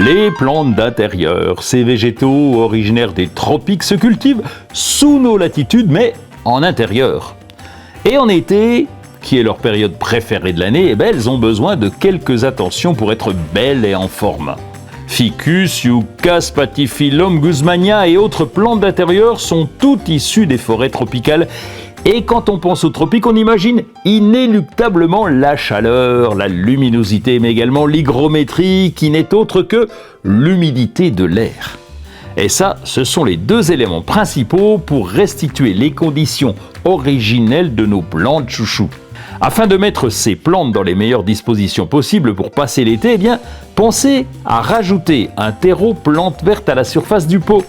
Les plantes d'intérieur, ces végétaux originaires des tropiques se cultivent sous nos latitudes, mais en intérieur. Et en été, qui est leur période préférée de l'année, elles ont besoin de quelques attentions pour être belles et en forme. Ficus, Yucca, Spathiphyllum, Guzmania et autres plantes d'intérieur sont toutes issues des forêts tropicales. Et quand on pense aux tropiques, on imagine inéluctablement la chaleur, la luminosité, mais également l'hygrométrie, qui n'est autre que l'humidité de l'air. Et ça, ce sont les deux éléments principaux pour restituer les conditions originelles de nos plantes chouchous. Afin de mettre ces plantes dans les meilleures dispositions possibles pour passer l'été, pensez à rajouter un terreau plantes vertes à la surface du pot.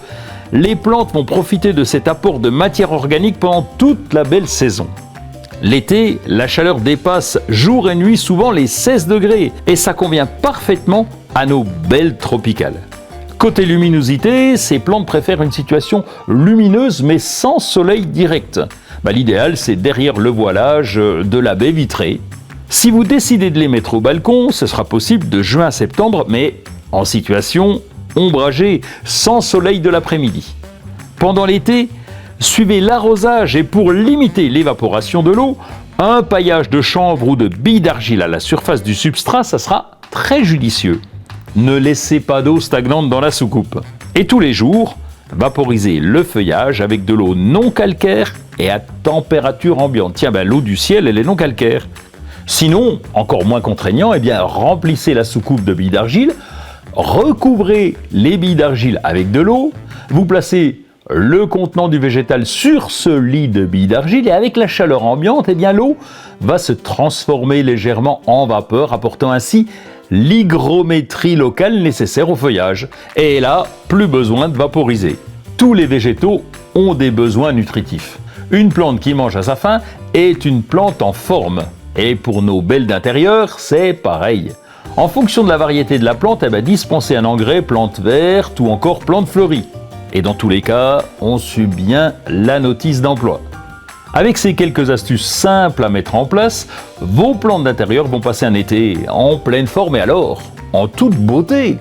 Les plantes vont profiter de cet apport de matière organique pendant toute la belle saison. L'été, la chaleur dépasse jour et nuit souvent les 16 degrés et ça convient parfaitement à nos belles tropicales. Côté luminosité, ces plantes préfèrent une situation lumineuse mais sans soleil direct. L'idéal, c'est derrière le voilage de la baie vitrée. Si vous décidez de les mettre au balcon, ce sera possible de juin à septembre, mais en situation ombragée, sans soleil de l'après-midi. Pendant l'été, suivez l'arrosage et pour limiter l'évaporation de l'eau, un paillage de chanvre ou de billes d'argile à la surface du substrat, ça sera très judicieux. Ne laissez pas d'eau stagnante dans la soucoupe. Et tous les jours, vaporisez le feuillage avec de l'eau non calcaire et à température ambiante. L'eau du ciel, elle est non calcaire. Sinon, encore moins contraignant, remplissez la soucoupe de billes d'argile, recouvrez les billes d'argile avec de l'eau, vous placez le contenant du végétal sur ce lit de billes d'argile et avec la chaleur ambiante, l'eau va se transformer légèrement en vapeur, apportant ainsi l'hygrométrie locale nécessaire au feuillage. Et là, plus besoin de vaporiser. Tous les végétaux ont des besoins nutritifs. Une plante qui mange à sa faim est une plante en forme. Et pour nos belles d'intérieur, c'est pareil. En fonction de la variété de la plante, dispensez un engrais plante verte ou encore plante fleurie. Et dans tous les cas, on suit bien la notice d'emploi. Avec ces quelques astuces simples à mettre en place, vos plantes d'intérieur vont passer un été en pleine forme et alors en toute beauté.